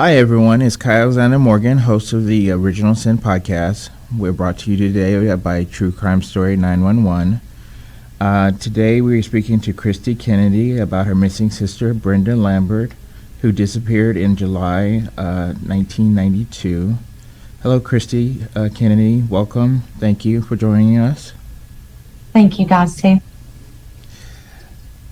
Hi, everyone. It's Kyle Xander Morgan, host of the Original Sin podcast. We're brought to you today by True Crime Story 911. Today, we're speaking to Christy Kennedy about her missing sister, Brenda Lambert, who disappeared in July 1992. Hello, Christy Kennedy. Welcome. Thank you for joining us. Thank you, guys, too.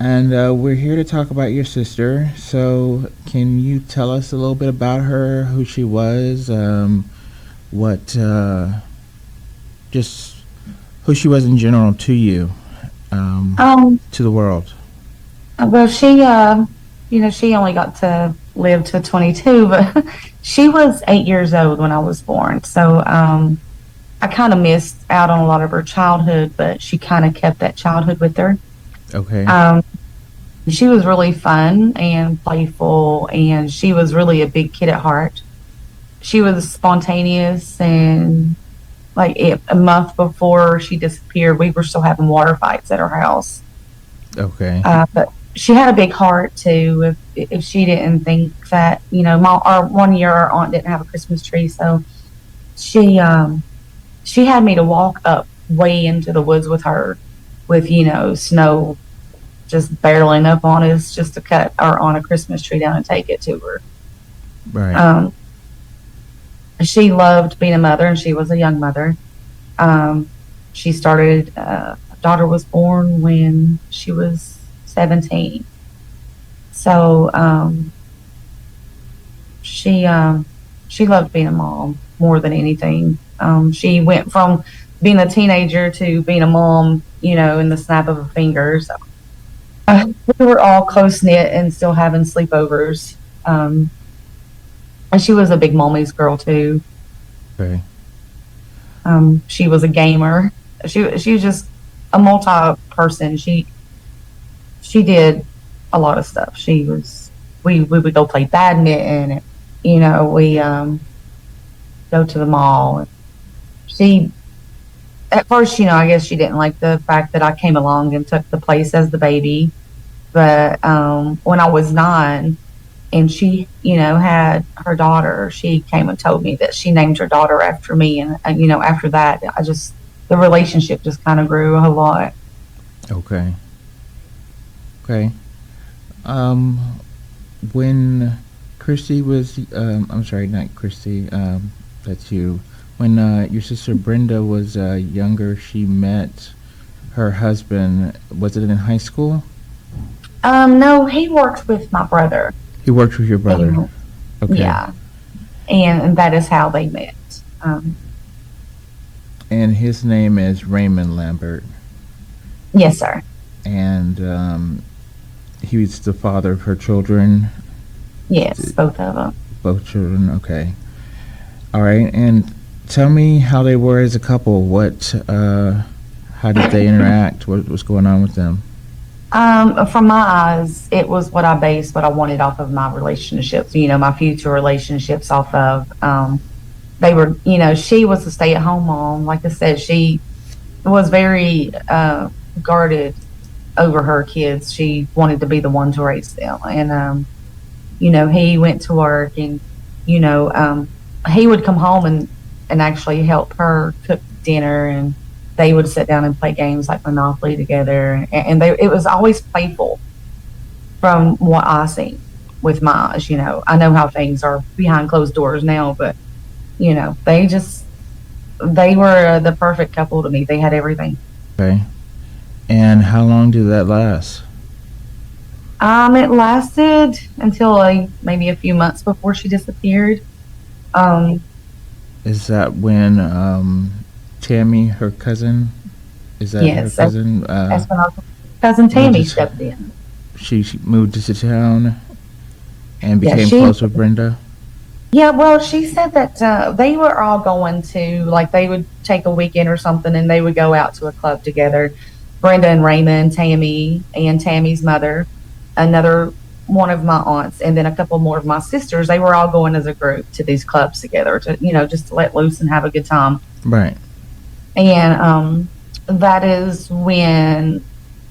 And we're here to talk about your sister. So, can you tell us a little bit about her, who she was, just who she was in general to you, to the world? Well, she only got to live to 22, but she was 8 years old when I was born. So, I kind of missed out on a lot of her childhood, but she kind of kept that childhood with her. Okay. She was really fun and playful, and she was really a big kid at heart. She was spontaneous, and a month before she disappeared, we were still having water fights at her house. Okay. But she had a big heart too. If she didn't think that, our 1 year our aunt didn't have a Christmas tree, so she had me to walk up way into the woods with her, with snow just barreling up on us, just to cut our aunt a Christmas tree down and take it to her. Right. She loved being a mother, and she was a young mother. She started. A daughter was born when she was 17. So she loved being a mom more than anything. She went from being a teenager to being a mom, in the snap of a finger. So we were all close knit and still having sleepovers. And she was a big mommy's girl too. Okay. She was a gamer. She was just a multi person. She did a lot of stuff. We would go play badminton, and we go to the mall. At first, I guess she didn't like the fact that I came along and took the place as the baby. But when I was 9 and she, had her daughter, she came and told me that she named her daughter after me. And after that, the relationship just kind of grew a lot. Okay. When Christy was, I'm sorry, not Christy, that's you. When your sister Brenda was younger, she met her husband. Was it in high school? No, he worked with my brother. He worked with your brother. Okay. Yeah, and that is how they met. And his name is Raymond Lambert. Yes, sir. And he was the father of her children. Yes, both of them. Both children. Okay. All right. And tell me how they were as a couple. How did they interact? What was going on with them? From my eyes, it was what I wanted off of my relationships, my future relationships off of. They were, she was a stay-at-home mom. Like I said, she was very guarded over her kids. She wanted to be the one to raise them. And, he went to work, and, he would come home and actually help her cook dinner, and they would sit down and play games like Monopoly together, and it was always playful from what I see with my eyes. I know how things are behind closed doors now, but they were the perfect couple to me. They had everything. Okay. And how long did that last? It lasted until maybe a few months before she disappeared. Is that when Tammy, her cousin, yes, her cousin? That's when our cousin Tammy stepped in. She moved to town and became she, close with Brenda? Yeah, well, she said that they were all going to, they would take a weekend or something, and they would go out to a club together. Brenda and Raymond, Tammy, and Tammy's mother, another one of my aunts, and then a couple more of my sisters. They were all going as a group to these clubs together to, just to let loose and have a good time. Right. And that is when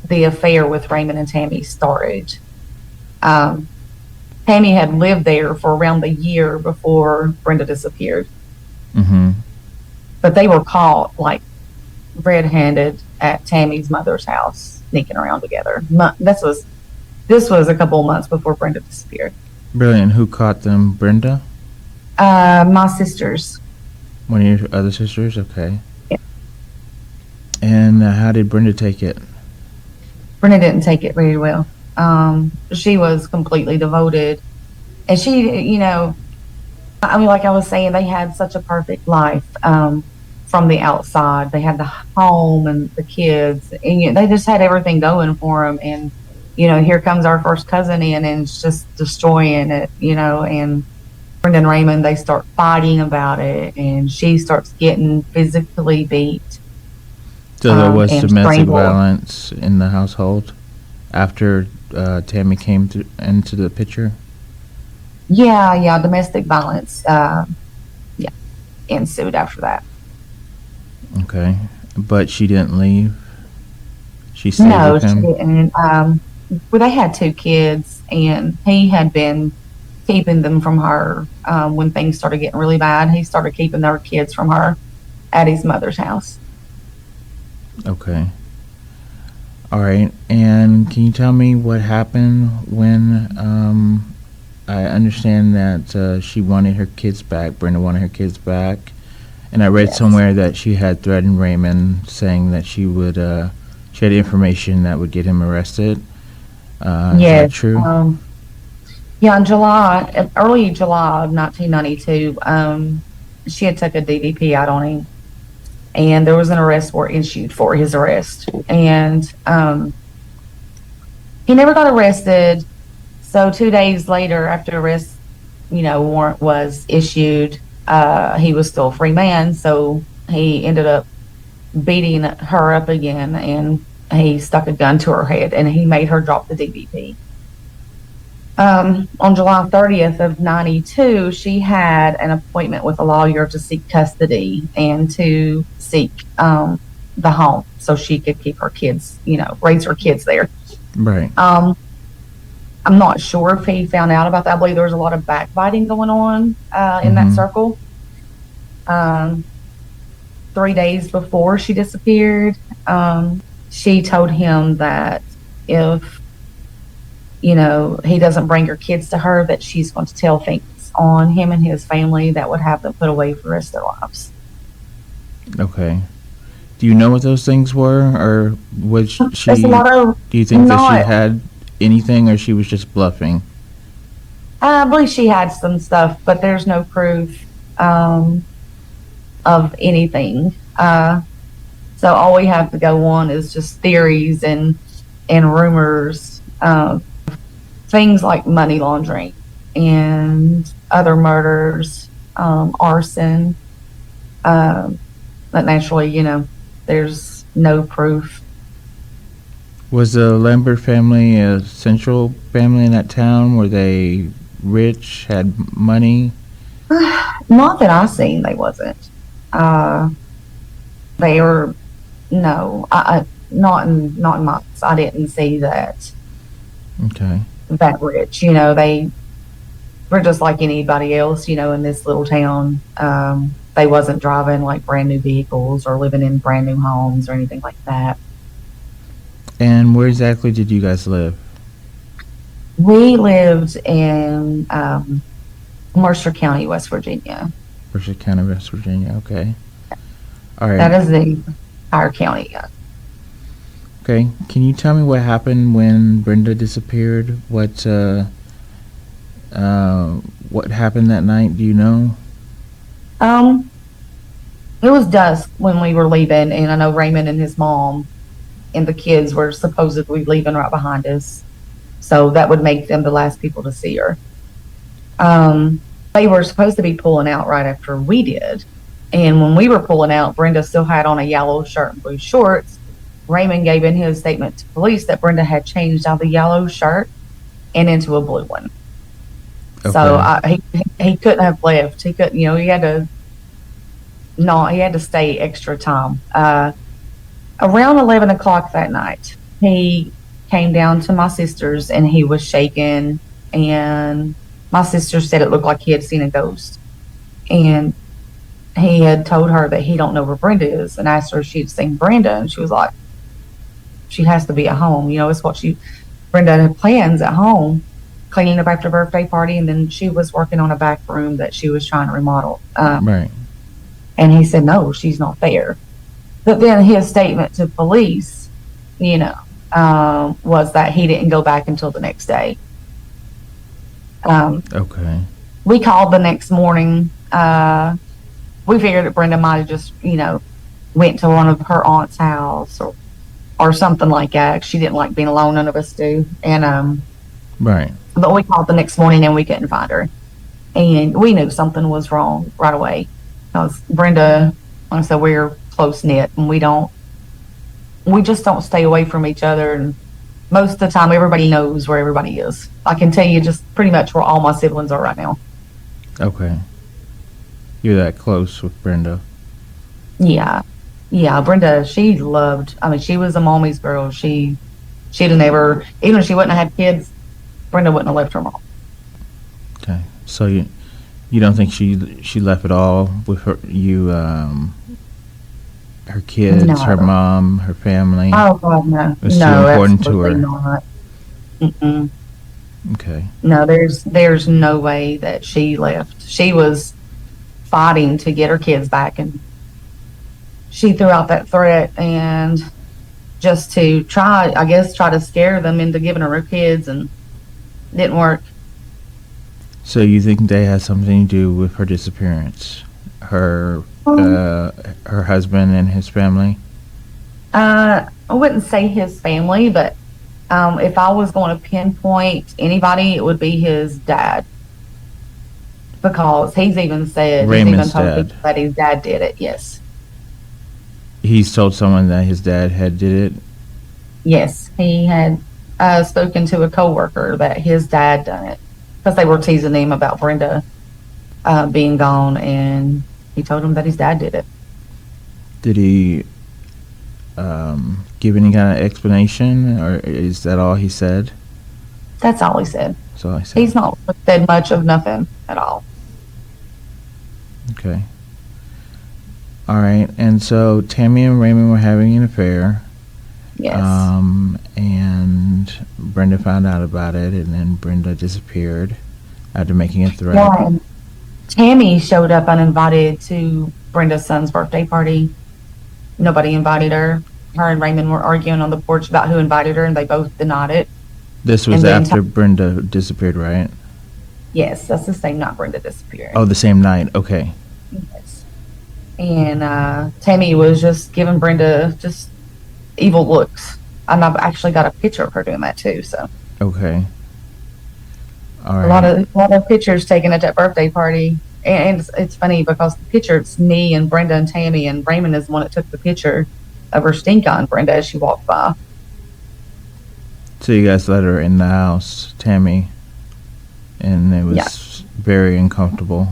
the affair with Raymond and Tammy started. Tammy had lived there for around the year before Brenda disappeared. Mm-hmm. But they were caught like red-handed at Tammy's mother's house, sneaking around together. This was a couple of months before Brenda disappeared. Brilliant. Who caught them? Brenda? My sisters. One of your other sisters? Okay. Yeah. And how did Brenda take it? Brenda didn't take it very well. She was completely devoted. And she, you know, I mean, like I was saying, they had such a perfect life from the outside. They had the home and the kids, and you know, they just had everything going for them. And, you know, here comes our first cousin in, and it's just destroying it, you know. And Brenda and Raymond, they start fighting about it, and she starts getting physically beat. So there was domestic strangled. violence in the household after Tammy came into the picture? Yeah, domestic violence, ensued after that. Okay. But she didn't leave? She stayed No, with she him? didn't. Well, they had 2 kids, and he had been keeping them from her when things started getting really bad. He started keeping their kids from her at his mother's house. Okay. All right. And can you tell me what happened when I understand that she wanted her kids back, Brenda wanted her kids back, and I read Yes. somewhere that she had threatened Raymond, saying that she had information that would get him arrested. Is that true? Yeah, in early July of 1992, she had took a DVP out on him, and there was an arrest warrant issued for his arrest. And he never got arrested. So 2 days later, after arrest, warrant was issued, he was still a free man. So he ended up beating her up again, and he stuck a gun to her head, and he made her drop the DVP. On July 30th of 92, she had an appointment with a lawyer to seek custody and to seek the home so she could keep her kids, raise her kids there. Right. I'm not sure if he found out about that. I believe there was a lot of backbiting going on in that circle. 3 days before she disappeared, she told him that if he doesn't bring her kids to her, that she's going to tell things on him and his family that would have them put away for the rest of their lives. Okay. Do you know what those things were, or was she? There's a lot of. Do you think that she had anything, or she was just bluffing? I believe she had some stuff, but there's no proof of anything. So all we have to go on is just theories and rumors. Things like money laundering and other murders, arson. But naturally, there's no proof. Was the Lambert family a central family in that town? Were they rich, had money? Not that I've seen, they wasn't. They were, no, not in my, I didn't see that. Okay. That rich, they were just like anybody else, in this little town. They wasn't driving like brand new vehicles or living in brand new homes or anything like that. And where exactly did you guys live? We lived in Mercer County, West Virginia. Mercer County, West Virginia. Okay. All right. That is the entire county. Okay. Can you tell me what happened when Brenda disappeared? What happened that night? Do you know? It was dusk when we were leaving, and I know Raymond and his mom and the kids were supposedly leaving right behind us. So that would make them the last people to see her. They were supposed to be pulling out right after we did. And when we were pulling out, Brenda still had on a yellow shirt and blue shorts. Raymond gave in his statement to police that Brenda had changed out the yellow shirt and into a blue one. Okay. So he couldn't have left. He couldn't, he had to stay extra time. Around 11 o'clock that night, he came down to my sister's, and he was shaking and my sister said it looked like he had seen a ghost. And he had told her that he don't know where Brenda is, and asked her if she'd seen Brenda, and she was like, she has to be at home. It's what Brenda had plans at home, cleaning up after birthday party, and then she was working on a back room that she was trying to remodel. Right. And he said, no, she's not there. But then his statement to police, was that he didn't go back until the next day. Okay. We called the next morning. We figured that Brenda might have just, went to one of her aunt's house or something like that. She didn't like being alone. None of us do. And right. But we called the next morning and we couldn't find her. And we knew something was wrong right away. Because Brenda, like I said, we're close knit, and we just don't stay away from each other. And most of the time, everybody knows where everybody is. I can tell you just pretty much where all my siblings are right now. Okay. You're that close with Brenda. Yeah. Brenda, she was a mommy's girl. She'd have never, even if she wouldn't have had kids, Brenda wouldn't have left her mom. Okay. So you don't think she left at all with her her kids, No. her mom, her family? Oh God, no. It was No, too important to her. absolutely not. Mm-mm. Okay. No, there's no way that she left. She was fighting to get her kids back, and she threw out that threat, and just to try to scare them into giving her kids, and it didn't work. So you think they had something to do with her disappearance? Her husband and his family? I wouldn't say his family, but if I was going to pinpoint anybody, it would be his dad. Because he's even said, Raymond's told dad. people that his dad did it, yes. He's told someone that his dad had did it? Yes, he had spoken to a coworker that his dad done it. Because they were teasing him about Brenda being gone, and he told him that his dad did it. Did he give any kind of explanation, or is that all he said? That's all he said. That's all he said. He's not said much of nothing at all. Okay. All right. And so Tammy and Raymond were having an affair. Yes. And Brenda found out about it, and then Brenda disappeared after making a threat. Yeah, and Tammy showed up uninvited to Brenda's son's birthday party. Nobody invited her. Her and Raymond were arguing on the porch about who invited her, and they both denied it. This was And then after Brenda disappeared, right? Yes, that's the same night Brenda disappeared. Oh, the same night. Okay. Yes. And Tammy was just giving Brenda just evil looks. And I've actually got a picture of her doing that too. So Okay. All right. a lot of pictures taken at that birthday party. And it's funny because the picture, it's me and Brenda and Tammy, and Raymond is the one that took the picture of her stink on Brenda as she walked by. So you guys let her in the house, Tammy, and it was very uncomfortable.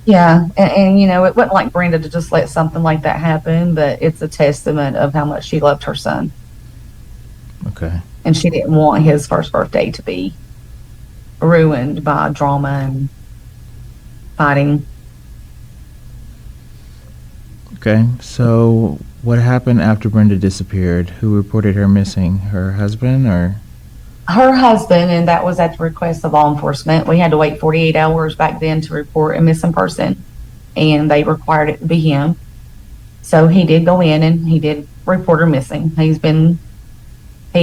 Yeah, and it wasn't like Brenda to just let something like that happen, but it's a testament of how much she loved her son. Okay. And she didn't want his first birthday to be ruined by drama and fighting. Okay. So what happened after Brenda disappeared? Who reported her missing? Her husband or? Her husband, and that was at the request of law enforcement. We had to wait 48 hours back then to report a missing person, and they required it to be him. So he did go in and he did report her missing. He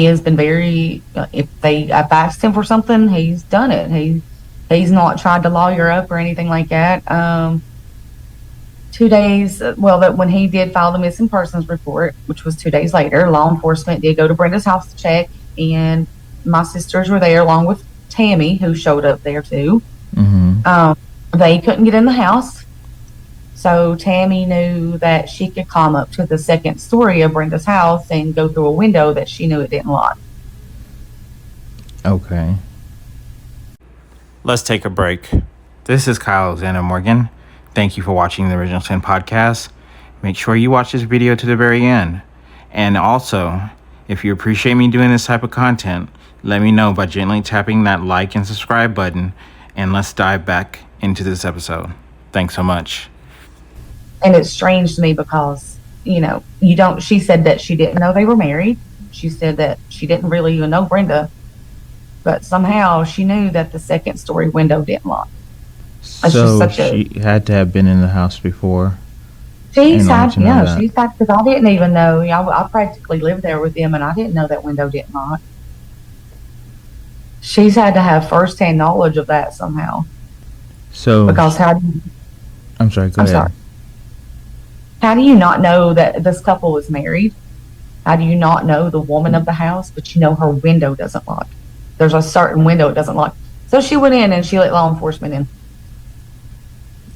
has been very, if I've asked him for something, he's done it. He's not tried to lawyer up or anything like that. 2 days, when he did file the missing persons report, which was 2 days later, law enforcement did go to Brenda's house to check, and my sisters were there along with Tammy, who showed up there too. Mm-hmm. They couldn't get in the house, so Tammy knew that she could climb up to the second story of Brenda's house and go through a window that she knew it didn't lock. Okay. Let's take a break. This is Kyle Alexander Morgan. Thank you for watching the Original Sin Podcast. Make sure you watch this video to the very end. And also, if you appreciate me doing this type of content, Let me know by gently tapping that like and subscribe button, and let's dive back into this episode. Thanks so much. And it's strange to me because, she said that she didn't know they were married. She said that she didn't really even know Brenda, but somehow she knew that the second story window didn't lock. So she had to have been in the house before. She's had, because I didn't even know. I practically lived there with them, and I didn't know that window didn't lock. She's had to have firsthand knowledge of that somehow. So, because I'm sorry, go ahead. Sorry. How do you not know that this couple was married? How do you not know the woman of the house, but you know her window doesn't lock? There's a certain window it doesn't lock. So she went in and she let law enforcement in.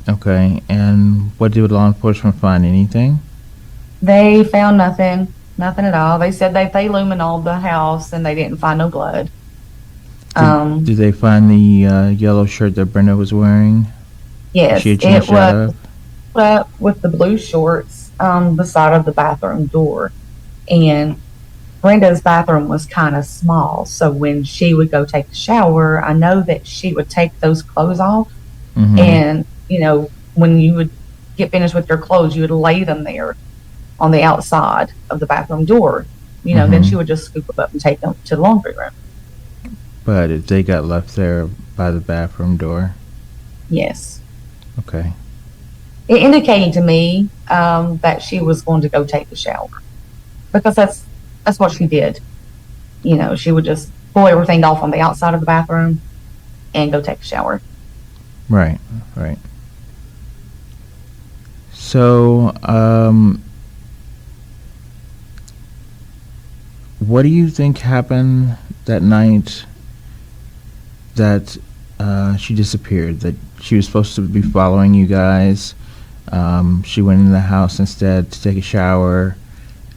Okay, and what did law enforcement find? Anything? They found nothing at all. They said they luminoled the house and they didn't find no blood. Did they find the yellow shirt that Brenda was wearing? Yes, it was with the blue shorts on the side of the bathroom door. And Brenda's bathroom was kind of small, so when she would go take a shower, I know that she would take those clothes off. Mm-hmm. And, when you would get finished with your clothes, you would lay them there on the outside of the bathroom door. Mm-hmm. Then she would just scoop them up and take them to the laundry room. But if they got left there by the bathroom door? Yes. Okay. It indicated to me that she was going to go take a shower, because that's what she did. She would just pull everything off on the outside of the bathroom and go take a shower. Right. So, what do you think happened that night that she disappeared? That she was supposed to be following you guys. She went in the house instead to take a shower.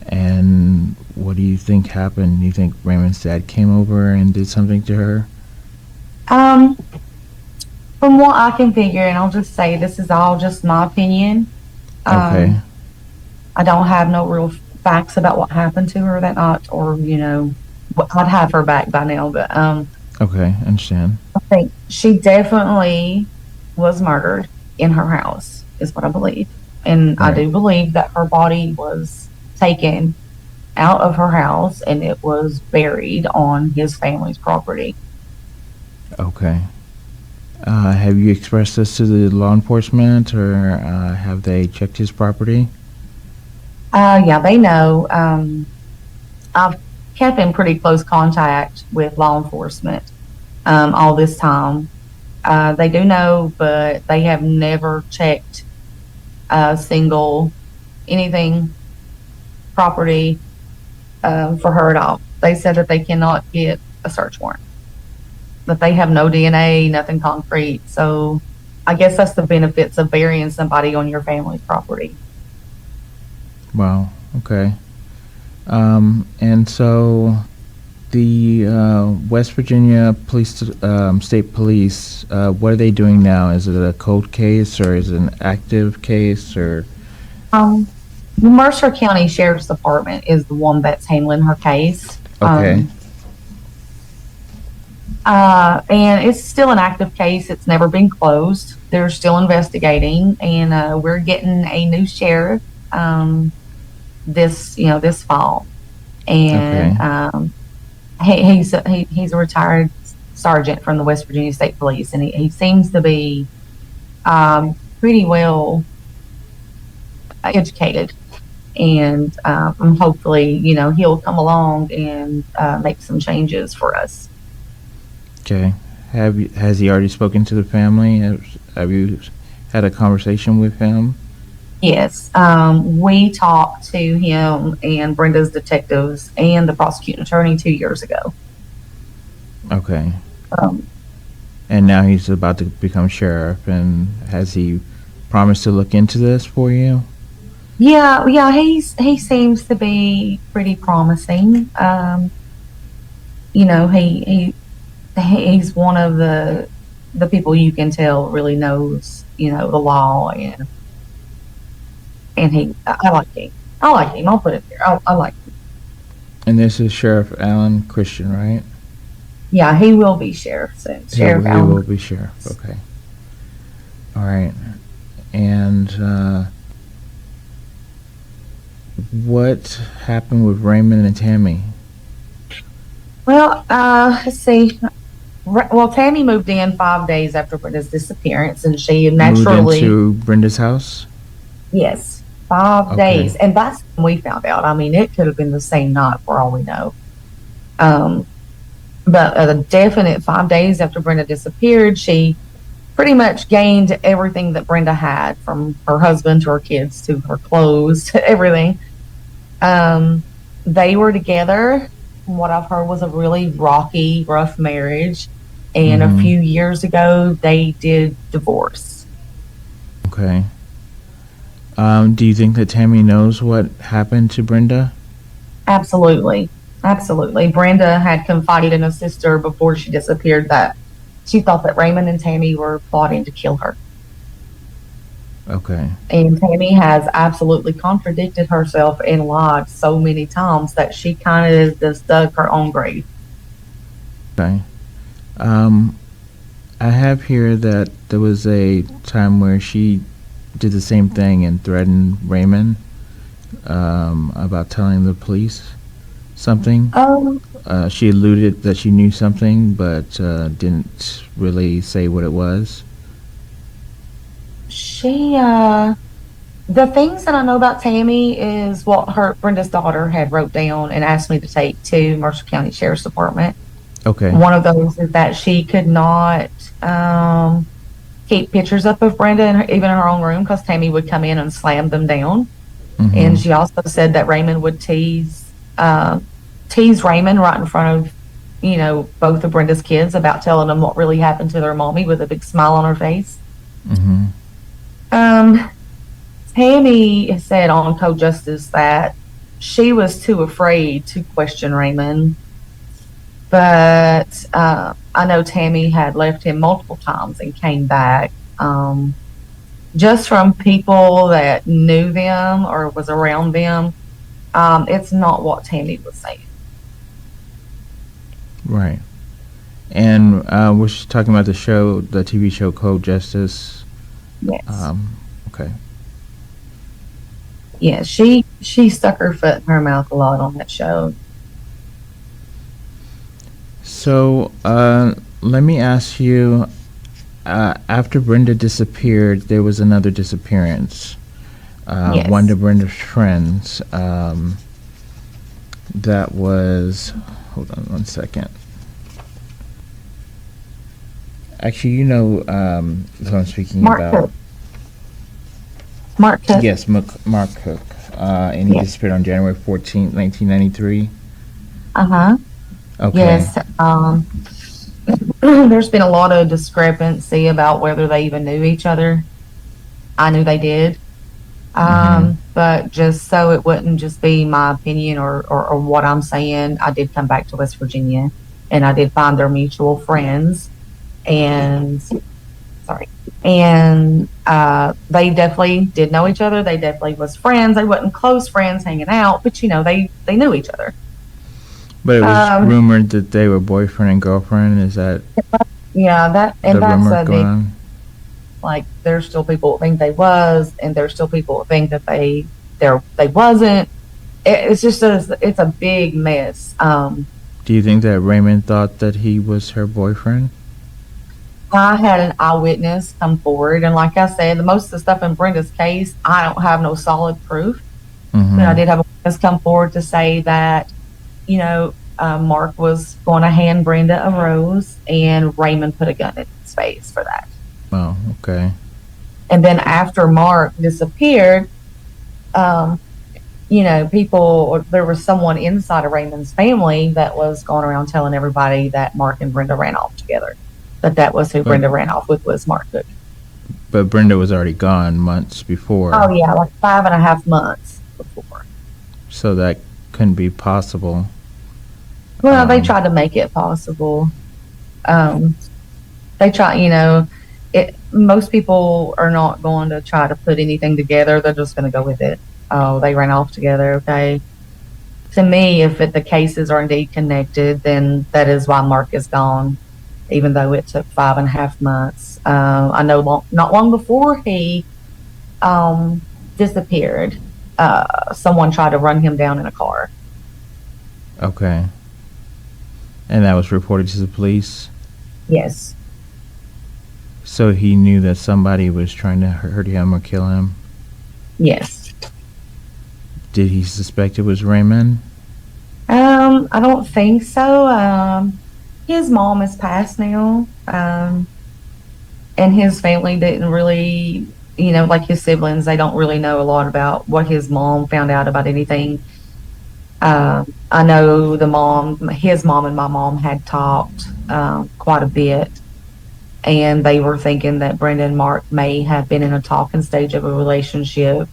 And what do you think happened? Do you think Raymond's dad came over and did something to her? From what I can figure, and I'll just say this is all just my opinion. Okay. I don't have no real facts about what happened to her that night, or I'd have her back by now, but okay, understand. I think she definitely was murdered in her house, is what I believe. And right. I do believe that her body was taken out of her house and it was buried on his family's property. Okay. Have you expressed this to the law enforcement, or have they checked his property? Yeah, they know. I've kept in pretty close contact with law enforcement all this time. They do know, but they have never checked anything property for her at all. They said that they cannot get a search warrant, that they have no DNA, nothing concrete. So I guess that's the benefits of burying somebody on your family's property. Wow. Okay. And so the West Virginia State Police, what are they doing now? Is it a cold case, or is it an active case, or? The Mercer County Sheriff's Department is the one that's handling her case. Okay. And it's still an active case. It's never been closed. They're still investigating, and we're getting a new sheriff this fall. And okay. He's a retired sergeant from the West Virginia State Police, and he seems to be pretty well educated. And hopefully, he'll come along and make some changes for us. Okay. Has he already spoken to the family? Have you had a conversation with him? Yes. We talked to him and Brenda's detectives and the prosecuting attorney 2 years ago. Okay. And now he's about to become sheriff, and has he promised to look into this for you? Yeah, he seems to be pretty promising. He's one of the people you can tell really knows, the law, and I like him. I'll put it there. I like him. And this is Sheriff Alan Christian, right? Yeah, he will be sheriff soon. Sheriff He Allen. will be sheriff. Okay. All right. And what happened with Raymond and Tammy? Well, let's see. Well, Tammy moved in 5 days after Brenda's disappearance, and she Moved naturally, into Brenda's house? yes, 5 days, Okay. and that's when we found out. I mean, it could have been the same night for all we know. Um, but a definite 5 days after Brenda disappeared, she pretty much gained everything that Brenda had, from her husband to her kids to her clothes to everything. Um, they were together. From what I've heard, was a really rocky, rough marriage. And a Mm-hmm. few years ago, they did divorce. Okay. Do you think that Tammy knows what happened to Brenda? Absolutely. Absolutely. Brenda had confided in a sister before she disappeared that she thought that Raymond and Tammy were plotting to kill her. Okay. And Tammy has absolutely contradicted herself and lied so many times that she kind of just dug her own grave. Okay. Um, I have here that there was a time where she did the same thing and threatened Raymond about telling the police something. Um, She alluded that she knew something, but didn't really say what it was. she, the things that I know about Tammy is what her Brenda's daughter had wrote down and asked me to take to Mercer County Sheriff's Department. Okay. One of those is that she could not keep pictures up of Brenda even in her own room, because Tammy would come in and slam them down. Mm-hmm. And she also said that Raymond would tease Raymond right in front of, both of Brenda's kids, about telling them what really happened to their mommy, with a big smile on her face. Mm-hmm. Tammy said on Co-Justice that she was too afraid to question Raymond, but I know Tammy had left him multiple times and came back. Just from people that knew them or was around them, it's not what Tammy was saying. Right. And we're just talking about the TV show Code Justice. Yes. Okay. Yeah, she stuck her foot in her mouth a lot on that show. So let me ask you, after Brenda disappeared, there was another disappearance. Yes. One of Brenda's friends. That was, hold on one second. Actually, who I'm speaking Mark about. Cook. Mark Cook. Yes, Mark Cook. And he Yes. disappeared on January 14th, 1993. Uh-huh. Okay. Yes. There's been a lot of discrepancy about whether they even knew each other. I knew they did. But just so it wouldn't just be my opinion or what I'm saying, I did come back to West Virginia, and I did find their mutual friends. And they definitely did know each other. They definitely was friends. They wasn't close friends hanging out, but they knew each other. But it was rumored that they were boyfriend and girlfriend. Is that that's rumor a going big, on? like, there's still people that think they was, and there's still people that think that they wasn't. It's just it's a big mess. Do you think that Raymond thought that he was her boyfriend? I had an eyewitness come forward, and like I said, most of the stuff in Brenda's case, I don't have no solid proof. Mm-hmm. But I did have a witness come forward to say that, Mark was going to hand Brenda a rose, and Raymond put a gun in his face for that. Oh, okay. And then after Mark disappeared, there was someone inside of Raymond's family that was going around telling everybody that Mark and Brenda ran off together. That was who Brenda ran off with, was Mark Cook. But Brenda was already gone months before. Oh yeah, like 5.5 months before. So that couldn't be possible. Well, they tried to make it possible. They try, most people are not going to try to put anything together. They're just going to go with it. Oh, they ran off together. Okay. to me, if the cases are indeed connected, then that is why Mark is gone, even though it took 5.5 months. I know not long before he disappeared, someone tried to run him down in a car. Okay. And that was reported to the police? Yes. So he knew that somebody was trying to hurt him or kill him? Yes. Did he suspect it was Raymond? I don't think so. His mom is passed now. And his family didn't really, like his siblings, they don't really know a lot about what his mom found out about anything. I know his mom and my mom had talked quite a bit, and they were thinking that Brenda and Mark may have been in a talking stage of a relationship.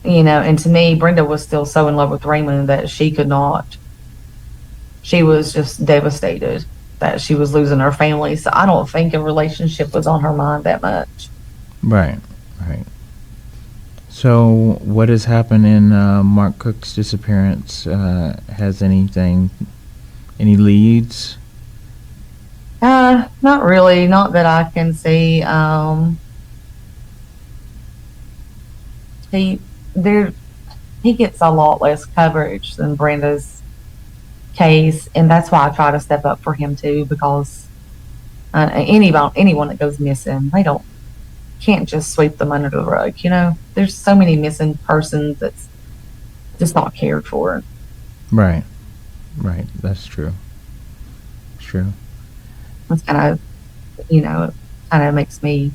And to me, Brenda was still so in love with Raymond that she could not. She was just devastated that she was losing her family. So I don't think a relationship was on her mind that much. Right. So what has happened in Mark Cook's disappearance? Has any leads? Not really, not that I can see. He gets a lot less coverage than Brenda's case, and that's why I try to step up for him too, because anyone that goes missing, they can't just sweep them under the rug. There's so many missing persons that's just not cared for. Right. That's true. It's kind of, it kind of makes me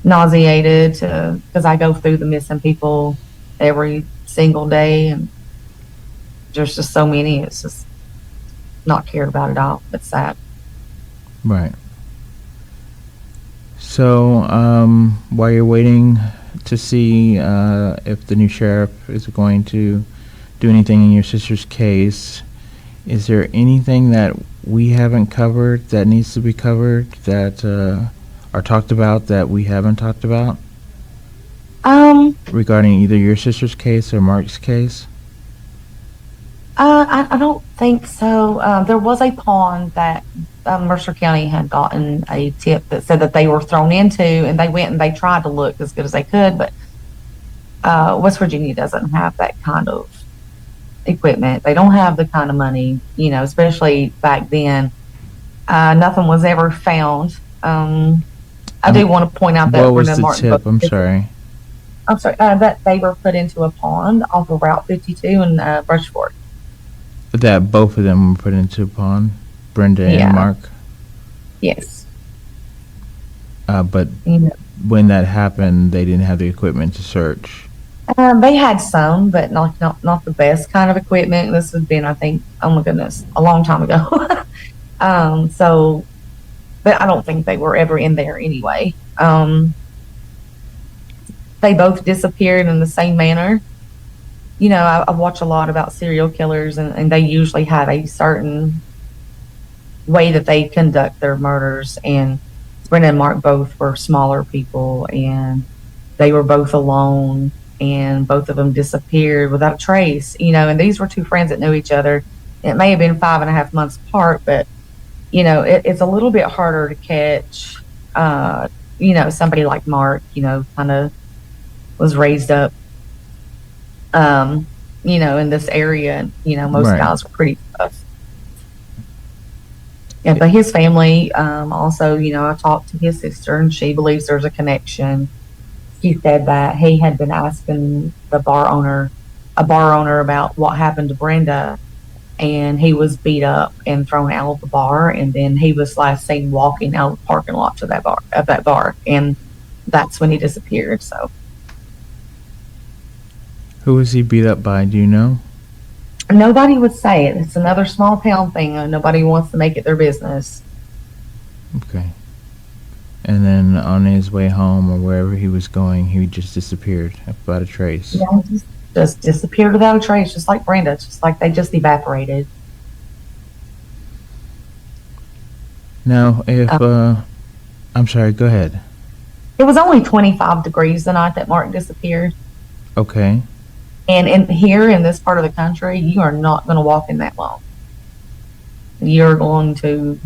nauseated because I go through the missing people every single day, and there's just so many. It's just not cared about at all. It's sad. Right. So, while you're waiting to see if the new sheriff is going to do anything in your sister's case, is there anything that we haven't covered that needs to be covered, that are talked about that we haven't talked about? Regarding either your sister's case or Mark's case? I don't think so. There was a pond that Mercer County had gotten a tip that said that they were thrown into, and they went and they tried to look as good as they could, but West Virginia doesn't have that kind of equipment. They don't have the kind of money, especially back then. Nothing was ever found. I do want to point out that what was the tip? I'm sorry. That they were put into a pond off of Route 52 in Brushford. That both of them were put into a pond, Brenda and Mark? Yes. But when that happened, they didn't have the equipment to search. They had some, but not the best kind of equipment. This has been, I think, oh my goodness, a long time ago. But I don't think they were ever in there anyway. They both disappeared in the same manner. I watch a lot about serial killers, and they usually have a certain way that they conduct their murders. And Brenda and Mark both were smaller people, and they were both alone, and both of them disappeared without a trace. And these were two friends that knew each other. It may have been 5.5 months apart, but it's a little bit harder to catch. Somebody like Mark, kind of was raised up in this area, and most guys were pretty tough. Yeah, but his family, also, I talked to his sister, and she believes there's a connection. She said that he had been asking a bar owner about what happened to Brenda, and he was beat up and thrown out of the bar, and then he was last seen walking out of the parking lot to that bar, and that's when he disappeared. So. Who was he beat up by? Do you know? Nobody would say it. It's another small town thing. Nobody wants to make it their business. Okay. And then on his way home or wherever he was going, he just disappeared without a trace. Yeah, just disappeared without a trace, just like Brenda. Just like they just evaporated. Now, if I'm sorry, go ahead. It was only 25 degrees the night that Mark disappeared. Okay. And here in this part of the country, you are not going to walk in that long. You're going to,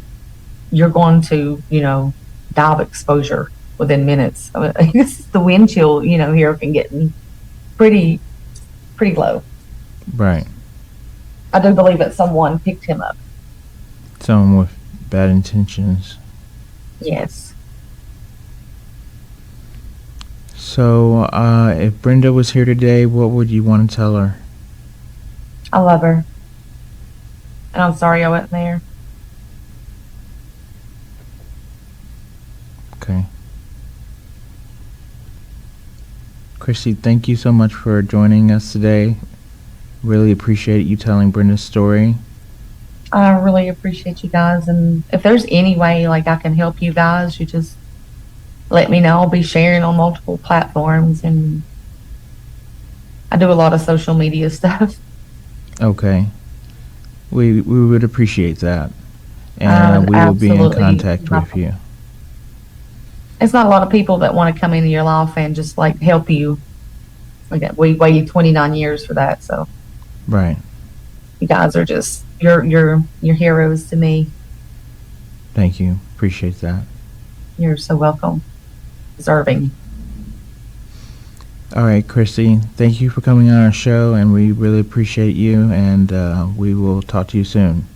die of exposure within minutes. I mean, the wind chill, here can get pretty low. Right. I do believe that someone picked him up. Someone with bad intentions. Yes. So, if Brenda was here today, what would you want to tell her? I love her. And I'm sorry I wasn't there. Okay. Christy, thank you so much for joining us today. Really appreciate you telling Brenda's story. I really appreciate you guys. And if there's any way like I can help you guys, you just let me know. I'll be sharing on multiple platforms, and I do a lot of social media stuff. Okay. We would appreciate that. And we will be in contact with you. It's not a lot of people that want to come into your life and just like help you. We waited 29 years for that, so Right. you guys are just you're heroes to me. Thank you. Appreciate that. You're so welcome. Deserving. All right, Christy, thank you for coming on our show, and we really appreciate you, and we will talk to you soon.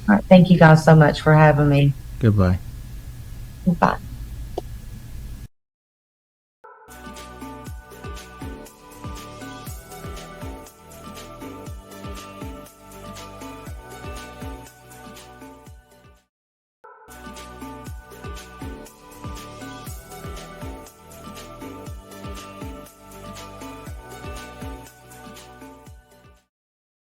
All right, thank you guys so much for having me. Goodbye. Bye.